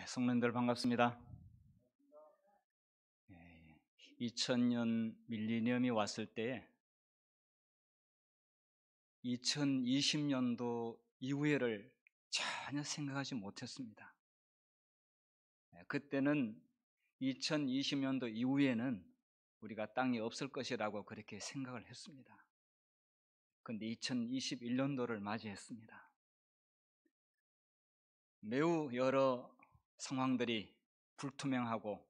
성도님들 반갑습니다. 2000년 밀레니엄이 왔을 때 2020년도 이후에를 전혀 생각하지 못했습니다. 그때는 2020년도 이후에는 우리가 땅이 없을 것이라고 그렇게 생각을 했습니다. 그런데 2021년도를 맞이했습니다. 매우 여러 상황들이 불투명하고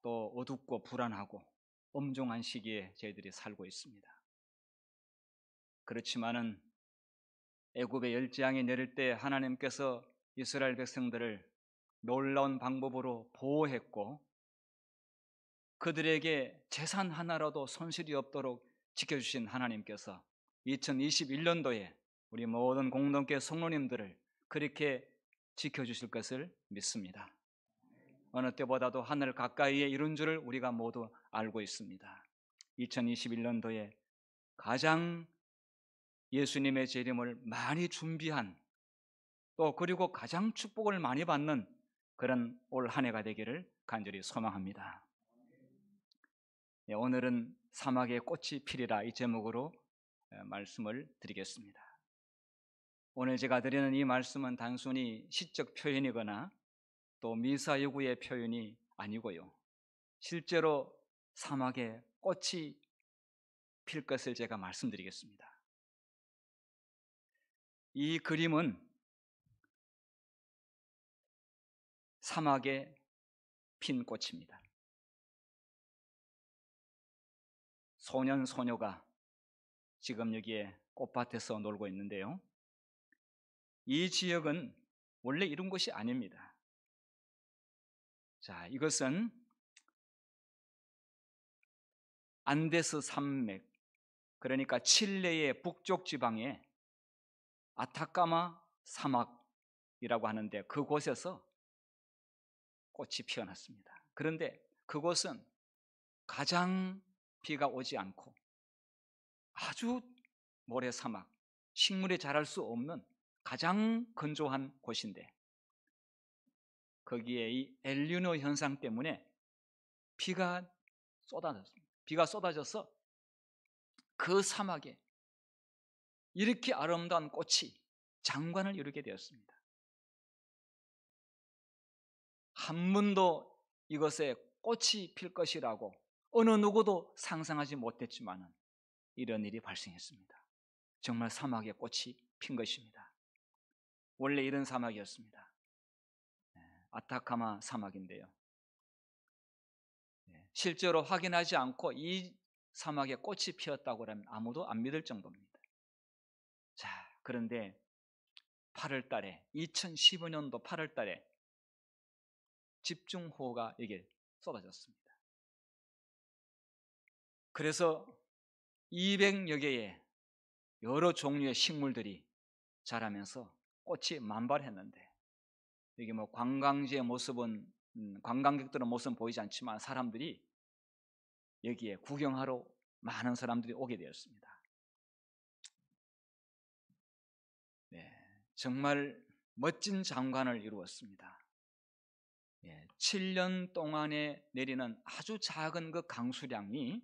또 어둡고 불안하고 엄중한 시기에 저희들이 살고 있습니다. 그렇지만은 애굽의 열재앙이 내릴 때 하나님께서 이스라엘 백성들을 놀라운 방법으로 보호했고 그들에게 재산 하나라도 손실이 없도록 지켜주신 하나님께서 2021년도에 우리 모든 공동체 성도님들을 그렇게 지켜주실 것을 믿습니다. 어느 때보다도 하늘 가까이에 이룬 줄을 우리가 모두 알고 있습니다. 2021년도에 가장 예수님의 재림을 많이 준비한 또 그리고 가장 축복을 많이 받는 그런 올 한 해가 되기를 간절히 소망합니다. 오늘은 사막의 꽃이 피리라 이 제목으로 말씀을 드리겠습니다. 오늘 제가 드리는 이 말씀은 단순히 시적 표현이거나 또 미사여구의 표현이 아니고요. 실제로 사막에 꽃이 필 것을 제가 말씀드리겠습니다. 이 그림은 사막에 핀 꽃입니다. 소년, 소녀가 지금 여기에 꽃밭에서 놀고 있는데요. 이 지역은 원래 이런 곳이 아닙니다. 자, 이것은 안데스 산맥, 그러니까 칠레의 북쪽 지방에 아타카마 사막이라고 하는데 그곳에서 꽃이 피어났습니다. 그런데 그곳은 가장 비가 오지 않고 아주 모래사막, 식물이 자랄 수 없는 가장 건조한 곳인데 거기에 이 엘니뇨 현상 때문에 비가 쏟아졌습니다. 비가 쏟아져서 그 사막에 이렇게 아름다운 꽃이 장관을 이루게 되었습니다. 한 번도 이것에 꽃이 필 것이라고 어느 누구도 상상하지 못했지만 이런 일이 발생했습니다. 정말 사막에 꽃이 핀 것입니다. 원래 이런 사막이었습니다. 아타카마 사막인데요. 실제로 확인하지 않고 이 사막에 꽃이 피었다고 하면 아무도 안 믿을 정도입니다. 자, 그런데 8월 달에 2015년도 8월 달에 집중호우가 여기에 쏟아졌습니다. 그래서 200여 개의 여러 종류의 식물들이 자라면서 꽃이 만발했는데 여기 뭐 관광지의 모습은 관광객들의 모습은 보이지 않지만 사람들이 여기에 구경하러 많은 사람들이 오게 되었습니다. 정말 멋진 장관을 이루었습니다. 7년 동안에 내리는 아주 작은 그 강수량이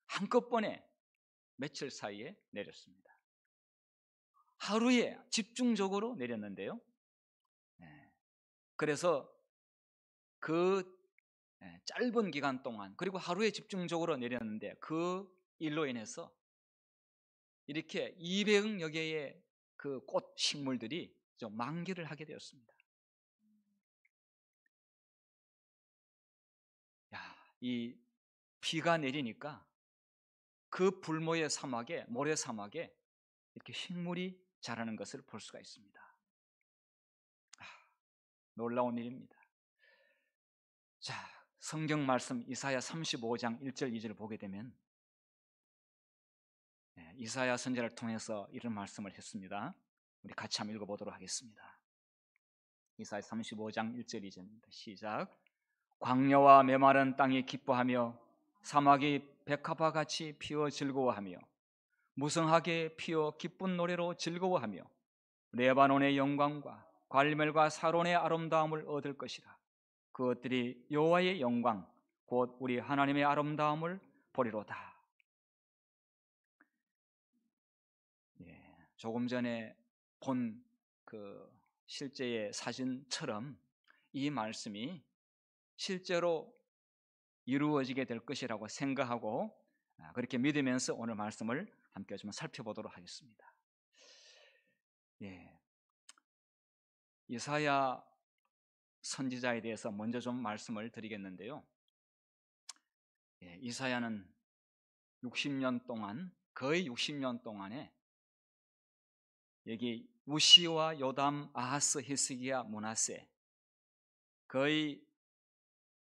한꺼번에 며칠 사이에 내렸습니다. 하루에 집중적으로 내렸는데요. 그래서 그 짧은 기간 동안 그리고 하루에 집중적으로 내렸는데 그 일로 인해서 이렇게 200여 개의 그 꽃 식물들이 좀 만개를 하게 되었습니다. 이 비가 내리니까 그 불모의 사막에 모래사막에 이렇게 식물이 자라는 것을 볼 수가 있습니다. 놀라운 일입니다. 자, 성경 말씀 이사야 35장 1절 2절을 보게 되면 이사야 선지자를 통해서 이런 말씀을 했습니다. 우리 같이 한번 읽어보도록 하겠습니다. 이사야 35장 1절 2절입니다. 시작. 광야와 메마른 땅이 기뻐하며 사막이 백합화같이 피어 즐거워하며 무성하게 피어 기쁜 노래로 즐거워하며 레바논의 영광과 갈멜과 사론의 아름다움을 얻을 것이라. 그것들이 여호와의 영광 곧 우리 하나님의 아름다움을 보리로다. 조금 전에 본 그 실제의 사진처럼 이 말씀이 실제로 이루어지게 될 것이라고 생각하고 그렇게 믿으면서 오늘 말씀을 함께 좀 살펴보도록 하겠습니다. 이사야 선지자에 대해서 먼저 좀 말씀을 드리겠는데요. 이사야는 60년 동안, 거의 60년 동안에 여기 우시와 요담, 아하스, 히스기야, 므낫세 거의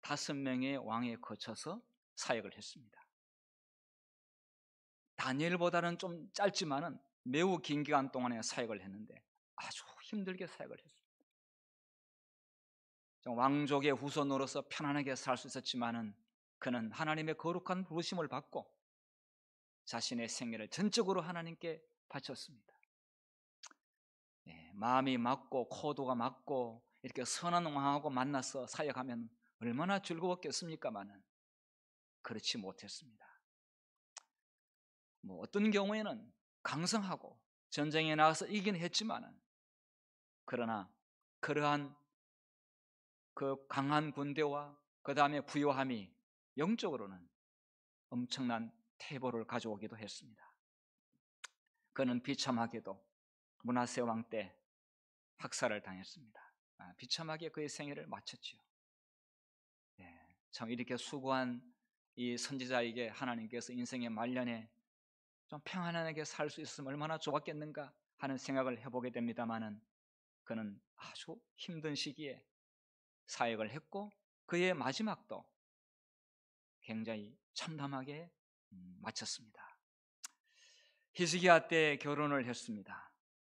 5명의 왕에 거쳐서 사역을 했습니다. 다니엘보다는 좀 짧지만은 매우 긴 기간 동안에 사역을 했는데 아주 힘들게 사역을 했습니다. 왕족의 후손으로서 편안하게 살 수 있었지만은 그는 하나님의 거룩한 부르심을 받고 자신의 생애를 전적으로 하나님께 바쳤습니다. 마음이 맞고 코도가 맞고 이렇게 선한 왕하고 만나서 사역하면 얼마나 즐거웠겠습니까마는 그렇지 못했습니다. 어떤 경우에는 강성하고 전쟁에 나가서 이긴 했지만은 그러나 그러한 그 강한 군대와 그 다음에 부요함이 영적으로는 엄청난 태보를 가져오기도 했습니다. 그는 비참하게도 므낫세 왕 때 학살을 당했습니다. 비참하게 그의 생애를 마쳤죠. 참 이렇게 수고한 이 선지자에게 하나님께서 인생의 말년에 좀 평안하게 살 수 있으면 얼마나 좋았겠는가 하는 생각을 해보게 됩니다마는 그는 아주 힘든 시기에 사역을 했고 그의 마지막도 굉장히 참담하게 마쳤습니다. 히스기야 때 결혼을 했습니다.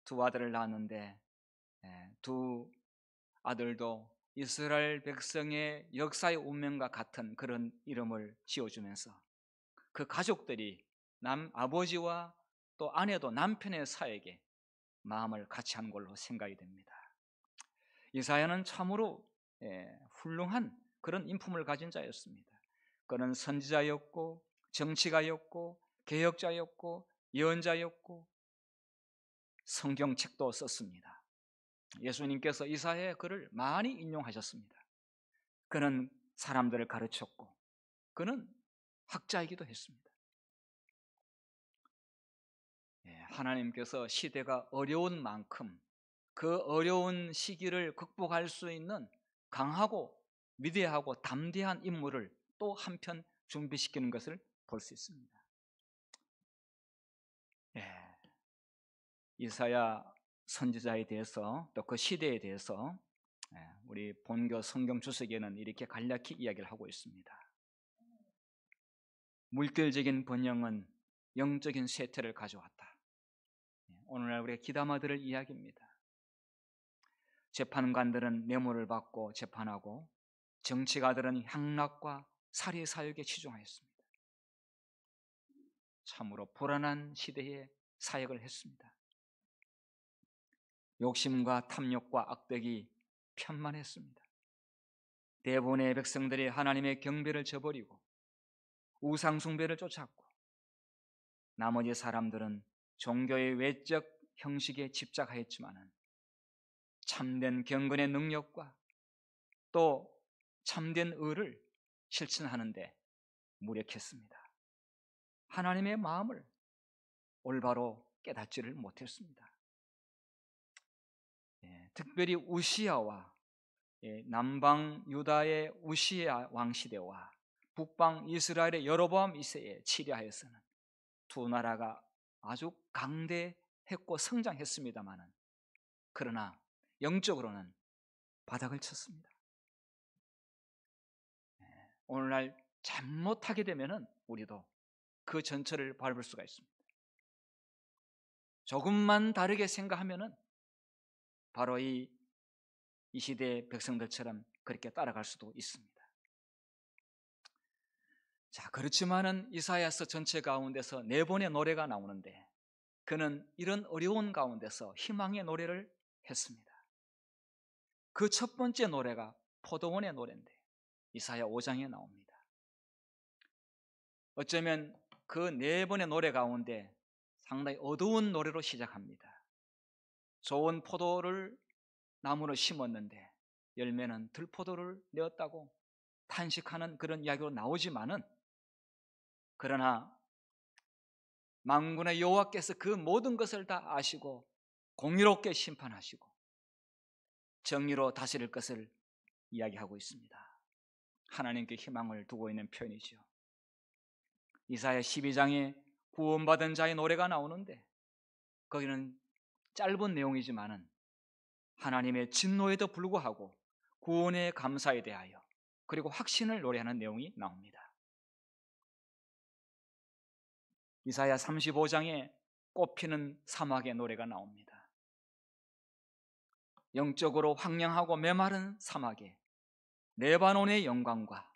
2아들을 낳았는데 두 아들도 이스라엘 백성의 역사의 운명과 같은 그런 이름을 지어주면서 그 가족들이 아버지와 또 아내도 남편의 사역에 마음을 같이 한 걸로 생각이 됩니다. 이사야는 참으로 훌륭한 그런 인품을 가진 자였습니다. 그는 선지자였고 정치가였고 개혁자였고 예언자였고 성경책도 썼습니다. 예수님께서 이사야의 글을 많이 인용하셨습니다. 그는 사람들을 가르쳤고 그는 학자이기도 했습니다. 하나님께서 시대가 어려운 만큼 그 어려운 시기를 극복할 수 있는 강하고 위대하고 담대한 인물을 또 한편 준비시키는 것을 볼 수 있습니다. 이사야 선지자에 대해서 또 그 시대에 대해서 우리 본교 성경 주석에는 이렇게 간략히 이야기를 하고 있습니다. 물질적인 번영은 영적인 쇠퇴를 가져왔다. 오늘날 우리가 기담아 들을 이야기입니다. 재판관들은 뇌물을 받고 재판하고 정치가들은 향락과 살해 사욕에 치중하였습니다. 참으로 불안한 시대에 사역을 했습니다. 욕심과 탐욕과 악덕이 편만했습니다. 대부분의 백성들이 하나님의 경배를 저버리고 우상 숭배를 쫓았고 나머지 사람들은 종교의 외적 형식에 집착하였지만 참된 경건의 능력과 또 참된 의를 실천하는데 무력했습니다. 하나님의 마음을 올바로 깨닫지를 못했습니다. 특별히 우시야와 남방 유다의 우시야 왕시대와 북방 이스라엘의 여로보암 2세에 치리하여서는 두 나라가 아주 강대했고 성장했습니다마는 그러나 영적으로는 바닥을 쳤습니다. 오늘날 잘못하게 되면은 우리도 그 전철을 밟을 수가 있습니다. 조금만 다르게 생각하면은 바로 이 시대의 백성들처럼 그렇게 따라갈 수도 있습니다. 자, 그렇지만은 이사야서 전체 가운데서 4번의 노래가 나오는데 그는 이런 어려운 가운데서 희망의 노래를 했습니다. 그 첫 번째 노래가 포도원의 노래인데 이사야 5장에 나옵니다. 어쩌면 그 네 번의 노래 가운데 상당히 어두운 노래로 시작합니다. 좋은 포도를 나무로 심었는데 열매는 들포도를 내었다고 탄식하는 그런 이야기로 나오지만은, 그러나 만군의 여호와께서 그 모든 것을 다 아시고 공의롭게 심판하시고 정의로 다스릴 것을 이야기하고 있습니다. 하나님께 희망을 두고 있는 편이죠. 이사야 12장에 구원받은 자의 노래가 나오는데 거기는 짧은 내용이지만은 하나님의 진노에도 불구하고 구원의 감사에 대하여 그리고 확신을 노래하는 내용이 나옵니다. 이사야 35장에 꽃피는 사막의 노래가 나옵니다. 영적으로 황량하고 메마른 사막에 레바논의 영광과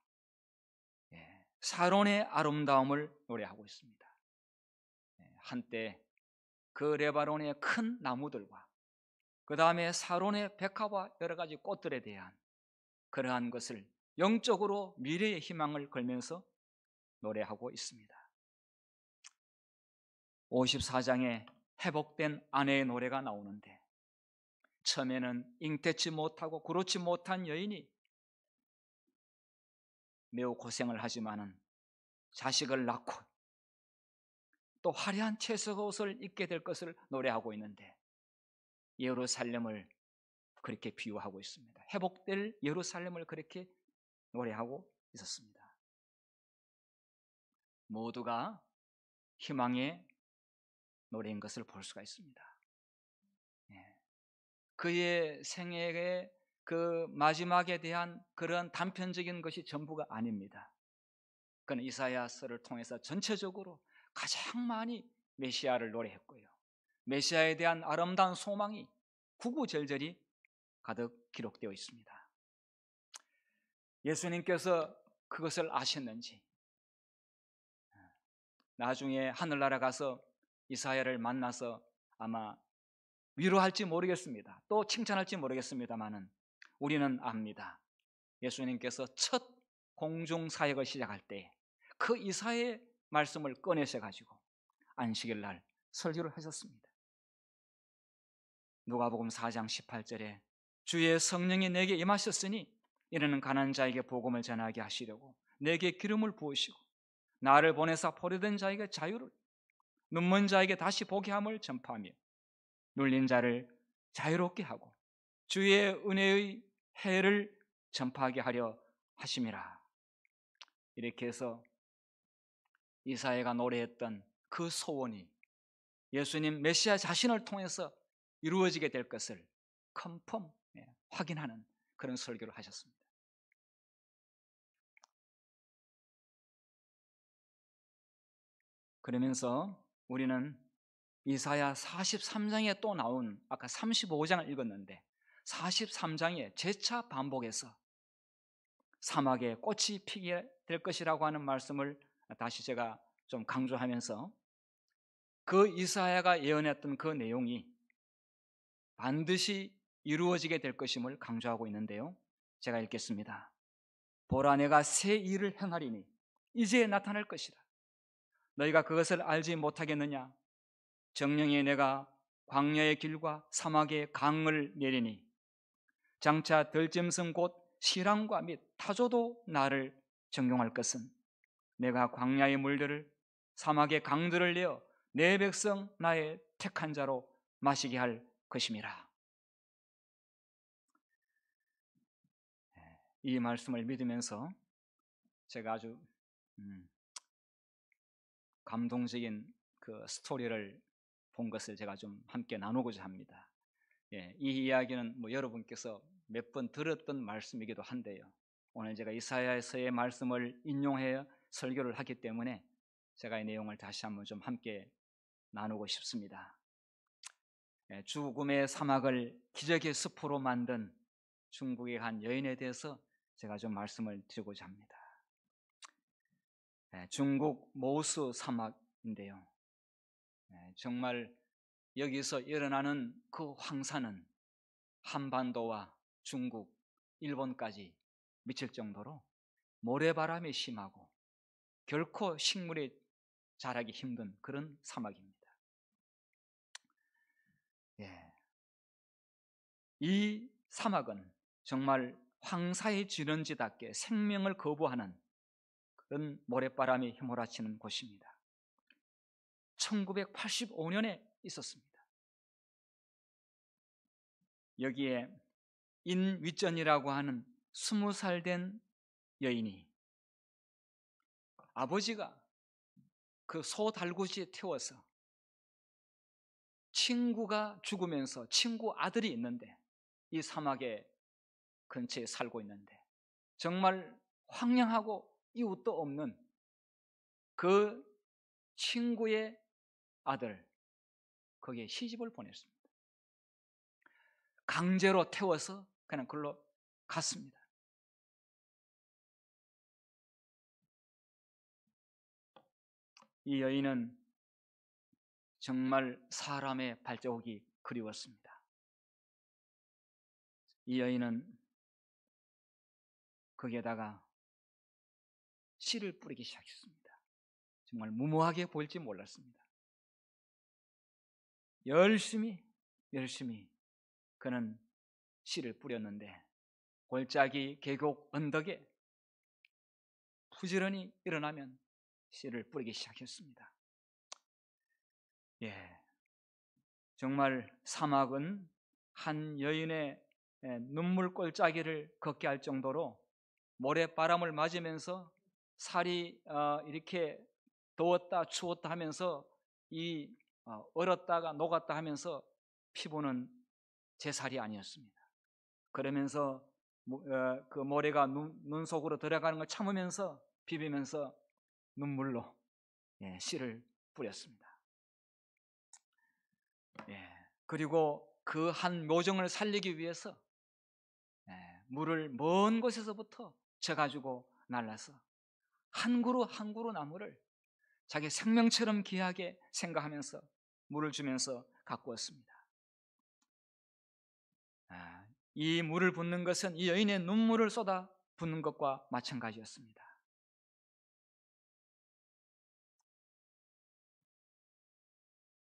사론의 아름다움을 노래하고 있습니다. 한때 그 레바논의 큰 나무들과 그 다음에 사론의 백합과 여러 가지 꽃들에 대한 그러한 것을 영적으로 미래의 희망을 걸면서 노래하고 있습니다. 54장에 회복된 아내의 노래가 나오는데 처음에는 잉태치 못하고 그렇지 못한 여인이 매우 고생을 하지만은 자식을 낳고 또 화려한 채석옷을 입게 될 것을 노래하고 있는데 예루살렘을 그렇게 비유하고 있습니다. 회복될 예루살렘을 그렇게 노래하고 있었습니다. 모두가 희망의 노래인 것을 볼 수가 있습니다. 그의 생애의 그 마지막에 대한 그런 단편적인 것이 전부가 아닙니다. 그는 이사야서를 통해서 전체적으로 가장 많이 메시아를 노래했고요, 메시아에 대한 아름다운 소망이 구구절절히 가득 기록되어 있습니다. 예수님께서 그것을 아셨는지 나중에 하늘나라 가서 이사야를 만나서 아마 위로할지 모르겠습니다. 또 칭찬할지 모르겠습니다만은 우리는 압니다. 예수님께서 첫 공중사역을 시작할 때 그 이사야의 말씀을 꺼내셔 가지고 안식일 날 설교를 하셨습니다. 누가복음 4장 18절에 주의 성령이 내게 임하셨으니 이는 가난한 자에게 복음을 전하게 하시려고 내게 기름을 부으시고 나를 보내사 포로된 자에게 자유를, 눈먼 자에게 다시 보게 함을 전파하며 눌린 자를 자유롭게 하고 주의 은혜의 해를 전파하게 하려 하심이라. 이렇게 해서 이사야가 노래했던 그 소원이 예수님 메시아 자신을 통해서 이루어지게 될 것을 컨펌 확인하는 그런 설교를 하셨습니다. 그러면서 우리는 이사야 43장에 또 나온 아까 35장을 읽었는데 43장에 재차 반복해서 사막에 꽃이 피게 될 것이라고 하는 말씀을 다시 제가 좀 강조하면서 그 이사야가 예언했던 그 내용이 반드시 이루어지게 될 것임을 강조하고 있는데요, 제가 읽겠습니다. 보라, 내가 새 일을 행하리니 이제 나타날 것이라. 너희가 그것을 알지 못하겠느냐? 정령에 내가 광야의 길과 사막의 강을 내리니 장차 들짐승 곧 시랑과 및 타조도 나를 정용할 것은 내가 광야의 물들을 사막의 강들을 내어 내 백성 나의 택한 자로 마시게 할 것임이라. 이 말씀을 믿으면서 제가 아주 감동적인 그 스토리를 본 것을 제가 좀 함께 나누고자 합니다. 이 이야기는 여러분께서 몇 번 들었던 말씀이기도 한데요, 오늘 제가 이사야서의 말씀을 인용해 설교를 하기 때문에 제가 이 내용을 다시 한번 좀 함께 나누고 싶습니다. 죽음의 사막을 기적의 숲으로 만든 중국의 한 여인에 대해서 제가 좀 말씀을 드리고자 합니다. 중국 모수 사막인데요, 정말 여기서 일어나는 그 황사는 한반도와 중국, 일본까지 미칠 정도로 모래바람이 심하고 결코 식물이 자라기 힘든 그런 사막입니다. 예. 이 사막은 정말 황사의 진원지답게 생명을 거부하는 그런 모래바람이 휘몰아치는 곳입니다. 1985년에 있었습니다. 여기에 인위전이라고 하는 20살 된 여인이 아버지가 그 소달구지에 태워서 친구가 죽으면서 친구 아들이 있는데 이 사막의 근처에 살고 있는데 정말 황량하고 이웃도 없는 그 친구의 아들 거기에 시집을 보냈습니다. 강제로 태워서 그냥 글로 갔습니다. 이 여인은 정말 사람의 발자국이 그리웠습니다. 이 여인은 거기에다가 씨를 뿌리기 시작했습니다. 정말 무모하게 보일지 몰랐습니다. 열심히 그는 씨를 뿌렸는데 골짜기 계곡 언덕에 부지런히 일어나면 씨를 뿌리기 시작했습니다. 예, 정말 사막은 한 여인의 눈물 골짜기를 걷게 할 정도로 모래바람을 맞으면서 살이 이렇게 더웠다 추웠다 하면서 이 얼었다가 녹았다 하면서 피부는 제 살이 아니었습니다. 그러면서 그 모래가 눈 속으로 들어가는 걸 참으면서 비비면서 눈물로 씨를 뿌렸습니다. 그리고 그 한 묘정을 살리기 위해서 물을 먼 곳에서부터 져가지고 날라서 한 그루 한 그루 나무를 자기 생명처럼 귀하게 생각하면서 물을 주면서 갖고 왔습니다. 이 물을 붓는 것은 이 여인의 눈물을 쏟아 붓는 것과 마찬가지였습니다.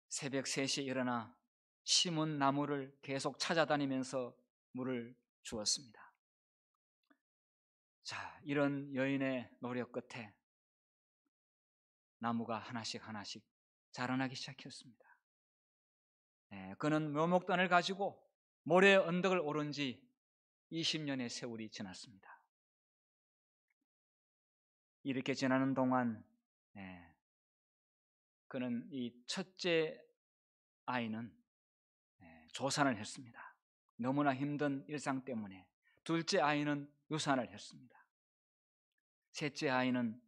새벽 3시에 일어나 심은 나무를 계속 찾아다니면서 물을 주었습니다. 자, 이런 여인의 노력 끝에 나무가 하나씩 자라나기 시작했습니다. 그는 묘목단을 가지고 모래 언덕을 오른 지 20년의 세월이 지났습니다. 이렇게 지나는 동안 그는 이 첫째 아이는 조산을 했습니다. 너무나 힘든 일상 때문에. 둘째 아이는 유산을 했습니다. 셋째 아이는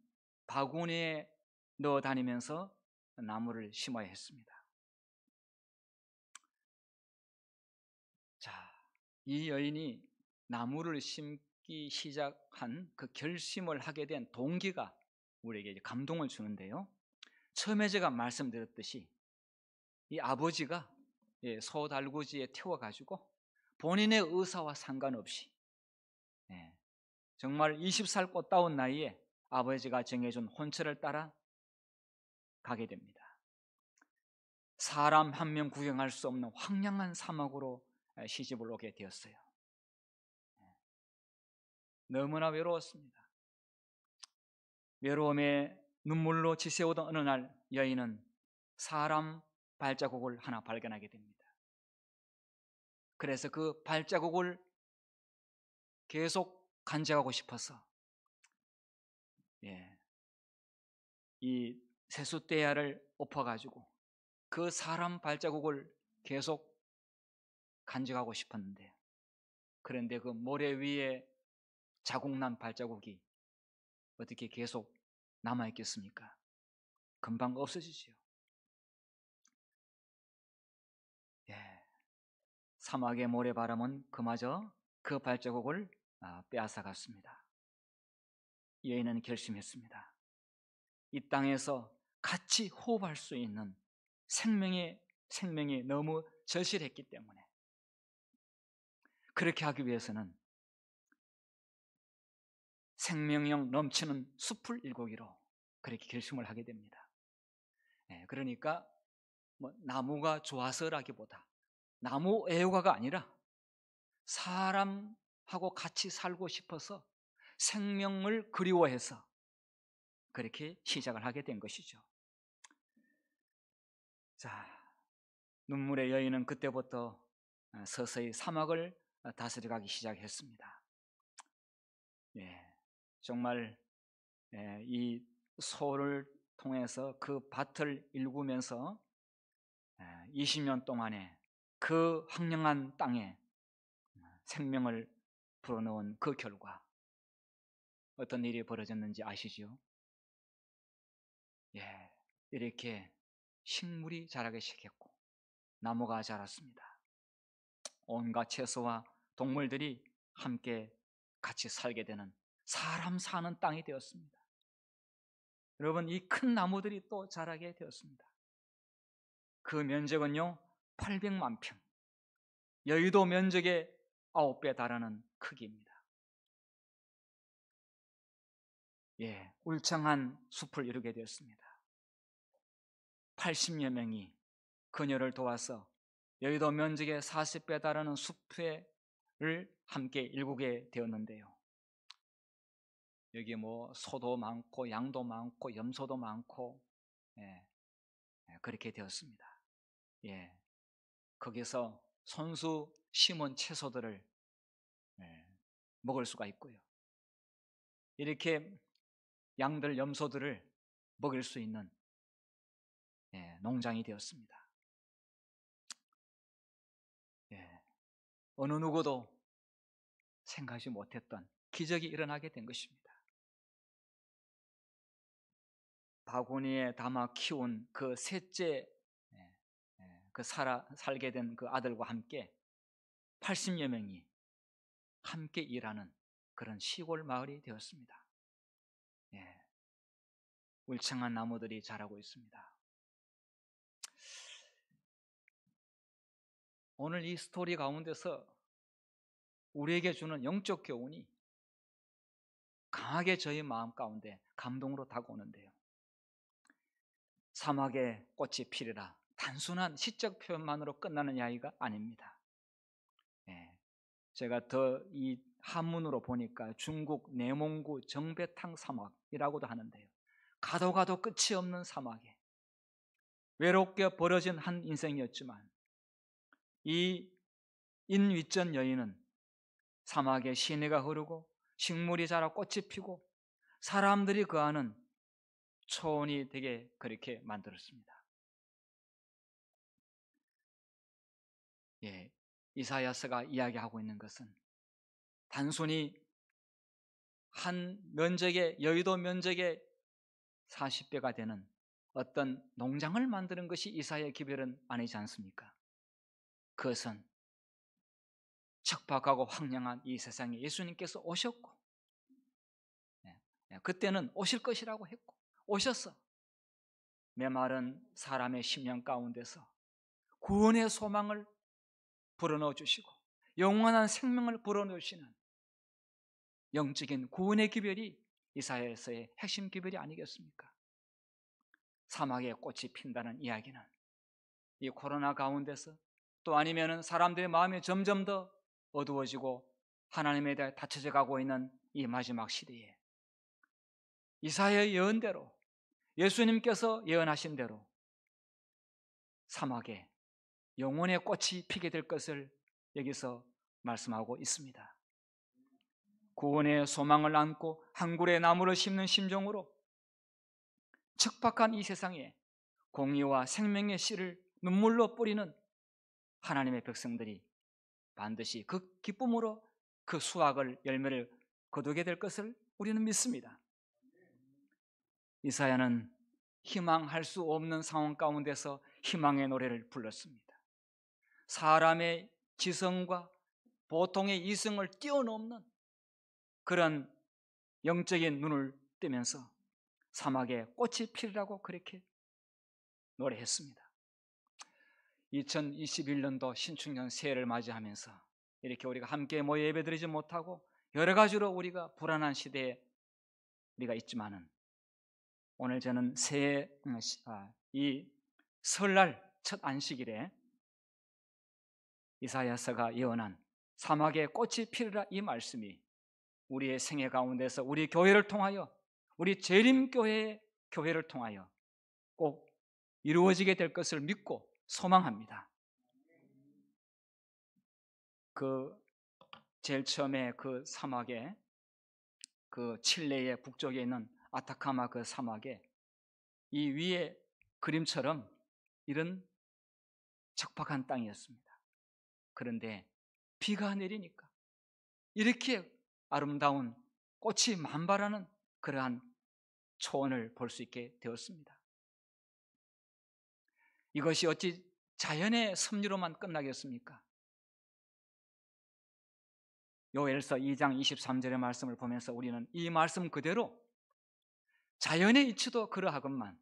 바구니에 넣어 다니면서 나무를 심어야 했습니다. 자, 이 여인이 나무를 심기 시작한 그 결심을 하게 된 동기가 우리에게 감동을 주는데요. 처음에 제가 말씀드렸듯이 이 아버지가 소달구지에 태워가지고 본인의 의사와 상관없이 정말 20살 꽃다운 나이에 아버지가 정해준 혼처를 따라 가게 됩니다. 사람 한 명 구경할 수 없는 황량한 사막으로 시집을 오게 되었어요. 너무나 외로웠습니다. 외로움에 눈물로 지새우던 어느 날 여인은 사람 발자국을 하나 발견하게 됩니다. 그래서 그 발자국을 계속 간직하고 싶어서 이 세숫대야를 엎어가지고 그 사람 발자국을 계속 간직하고 싶었는데, 그런데 그 모래 위에 자국난 발자국이 어떻게 계속 남아있겠습니까? 금방 없어지지요. 사막의 모래바람은 그마저 그 발자국을 빼앗아갔습니다. 여인은 결심했습니다. 이 땅에서 같이 호흡할 수 있는 생명이 너무 절실했기 때문에 그렇게 하기 위해서는 생명력 넘치는 숲을 일구기로 그렇게 결심을 하게 됩니다. 그러니까 뭐 나무가 좋아서라기보다 나무 애호가가 아니라 사람하고 같이 살고 싶어서 생명을 그리워해서 그렇게 시작을 하게 된 것이죠. 자, 눈물의 여인은 그때부터 서서히 사막을 다스려가기 시작했습니다. 정말 이 소를 통해서 그 밭을 일구면서 20년 동안에 그 황량한 땅에 생명을 불어넣은 그 결과 어떤 일이 벌어졌는지 아시죠? 이렇게 식물이 자라기 시작했고 나무가 자랐습니다. 온갖 채소와 동물들이 함께 같이 살게 되는 사람 사는 땅이 되었습니다. 여러분, 이 큰 나무들이 또 자라게 되었습니다. 그 면적은요 800만 평, 여의도 면적의 9배 달하는 크기입니다. 울창한 숲을 이루게 되었습니다. 80여 명이 그녀를 도와서 여의도 면적의 40배 달하는 숲을 함께 일구게 되었는데요. 여기 뭐 소도 많고 양도 많고 염소도 많고 그렇게 되었습니다. 거기서 손수 심은 채소들을 먹을 수가 있고요. 이렇게 양들 염소들을 먹일 수 있는 농장이 되었습니다. 어느 누구도 생각하지 못했던 기적이 일어나게 된 것입니다. 바구니에 담아 키운 그 셋째 살게 된 그 아들과 함께 80여 명이 함께 일하는 그런 시골 마을이 되었습니다. 울창한 나무들이 자라고 있습니다. 오늘 이 스토리 가운데서 우리에게 주는 영적 교훈이 강하게 저희 마음 가운데 감동으로 다가오는데요. 사막에 꽃이 피리라 단순한 시적 표현만으로 끝나는 이야기가 아닙니다. 제가 더 이 한문으로 보니까 중국 내몽구 정배탕 사막이라고도 하는데요. 가도 가도 끝이 없는 사막에 외롭게 벌어진 한 인생이었지만 이 인위전 여인은 사막에 시내가 흐르고 식물이 자라 꽃이 피고 사람들이 거하는 초원이 되게 그렇게 만들었습니다. 이사야서가 이야기하고 있는 것은 단순히 한 면적의 여의도 면적의 40배가 되는 어떤 농장을 만드는 것이 이사야의 기별은 아니지 않습니까? 그것은 척박하고 황량한 이 세상에 예수님께서 오셨고 그때는 오실 것이라고 했고 오셨어. 메마른 사람의 심령 가운데서 구원의 소망을 불어넣어 주시고 영원한 생명을 불어넣으시는 영적인 구원의 기별이 이사야서의 핵심 기별이 아니겠습니까? 사막에 꽃이 핀다는 이야기는 이 코로나 가운데서 또 아니면은 사람들의 마음이 점점 더 어두워지고 하나님에 대해 닫혀져 가고 있는 이 마지막 시대에 이사야의 예언대로 예수님께서 예언하신 대로 사막에 영혼의 꽃이 피게 될 것을 여기서 말씀하고 있습니다. 구원의 소망을 안고 한 그루의 나무를 심는 심정으로 척박한 이 세상에 공의와 생명의 씨를 눈물로 뿌리는 하나님의 백성들이 반드시 그 기쁨으로 그 수확을 열매를 거두게 될 것을 우리는 믿습니다. 이사야는 희망할 수 없는 상황 가운데서 희망의 노래를 불렀습니다. 사람의 지성과 보통의 이성을 뛰어넘는 그런 영적인 눈을 뜨면서 사막에 꽃이 피리라고 그렇게 노래했습니다. 2021년도 신축년 새해를 맞이하면서 이렇게 우리가 함께 모여 예배드리지 못하고 여러 가지로 우리가 불안한 시대에 우리가 있지만은 오늘 저는 이 설날 첫 안식일에 이사야서가 예언한 사막에 꽃이 피리라 이 말씀이 우리의 생애 가운데서 우리 교회를 통하여 우리 재림교회를 통하여 꼭 이루어지게 될 것을 믿고 소망합니다. 제일 처음에 그 사막에 그 칠레의 북쪽에 있는 아타카마 그 사막에 이 위에 그림처럼 이런 척박한 땅이었습니다. 그런데 비가 내리니까 이렇게 아름다운 꽃이 만발하는 그러한 초원을 볼 수 있게 되었습니다. 이것이 어찌 자연의 섭리로만 끝나겠습니까? 요엘서 2장 23절의 말씀을 보면서 우리는 이 말씀 그대로 자연의 이치도 그러하건만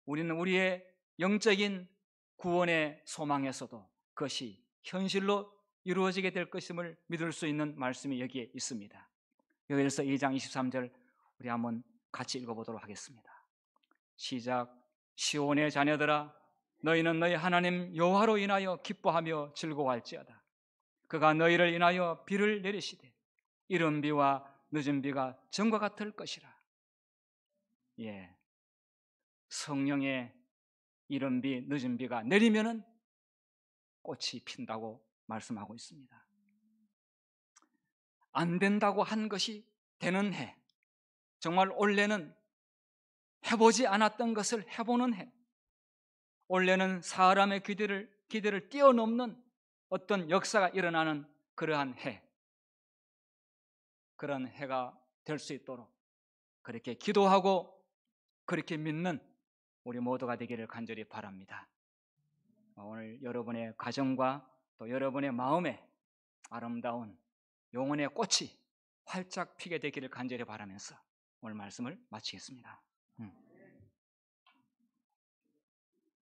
우리는 우리의 영적인 구원의 소망에서도 그것이 현실로 이루어지게 될 것임을 믿을 수 있는 말씀이 여기에 있습니다. 요엘서 2장 23절 우리 한번 같이 읽어보도록 하겠습니다. 시작. 시온의 자녀들아 너희는 너희 하나님 여호와로 인하여 기뻐하며 즐거워할지어다. 그가 너희를 인하여 비를 내리시되 이른 비와 늦은 비가 전과 같을 것이라. 예, 성령의 이른 비 늦은 비가 내리면은 꽃이 핀다고 말씀하고 있습니다. 안 된다고 한 것이 되는 해, 정말 올해는 해보지 않았던 것을 해보는 해, 올해는 사람의 기대를 뛰어넘는 어떤 역사가 일어나는 그러한 해, 그런 해가 될 수 있도록 그렇게 기도하고 그렇게 믿는 우리 모두가 되기를 간절히 바랍니다. 오늘 여러분의 가정과 또 여러분의 마음에 아름다운 영혼의 꽃이 활짝 피게 되기를 간절히 바라면서 오늘 말씀을 마치겠습니다.